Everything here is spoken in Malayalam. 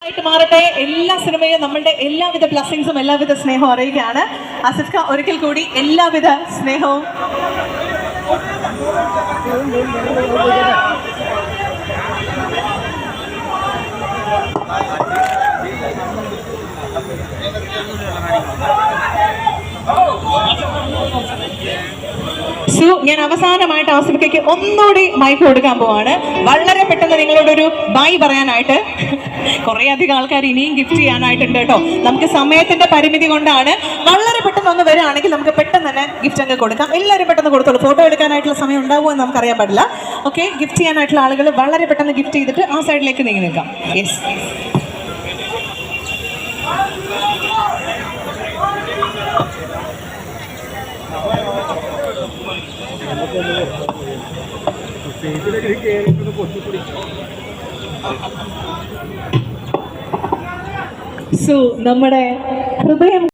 ആയിട്ട് മാറട്ടെ. എല്ലാ സിനിമയും നമ്മളുടെ എല്ലാവിധ ബ്ലെസ്സിങ്സും എല്ലാവിധ സ്നേഹവും അറിയുകയാണ്. ആസിഫ് ഖാൻ ഒരിക്കൽ കൂടി എല്ലാവിധ സ്നേഹവും. ഞാൻ അവസാനമായിട്ട് ആസിഫിക്കയ്ക്ക് ഒന്നുകൂടി മൈക്ക് കൊടുക്കാൻ പോവാണ്. വളരെ പെട്ടെന്ന് നിങ്ങളോടൊരു ബൈ പറയാനായിട്ട്. കുറെ അധികം ആൾക്കാർ ഇനിയും ഗിഫ്റ്റ് ചെയ്യാനായിട്ടുണ്ട് കേട്ടോ. നമുക്ക് സമയത്തിന്റെ പരിമിതി കൊണ്ടാണ്. വളരെ പെട്ടെന്ന് ഒന്ന് വരികയാണെങ്കിൽ നമുക്ക് പെട്ടെന്ന് തന്നെ ഗിഫ്റ്റ് അങ്ങ് കൊടുക്കാം. എല്ലാവരും പെട്ടെന്ന് കൊടുത്തോളൂ. ഫോട്ടോ എടുക്കാനായിട്ടുള്ള സമയം ഉണ്ടാവുമോ എന്ന് നമുക്കറിയാൻ പാടില്ല. ഓക്കെ, ഗിഫ്റ്റ് ചെയ്യാനായിട്ടുള്ള ആളുകൾ വളരെ പെട്ടെന്ന് ഗിഫ്റ്റ് ചെയ്തിട്ട് ആ സൈഡിലേക്ക് നീങ്ങി നിൽക്കാം. യെസ്, നമ്മുടെ ഹൃദയം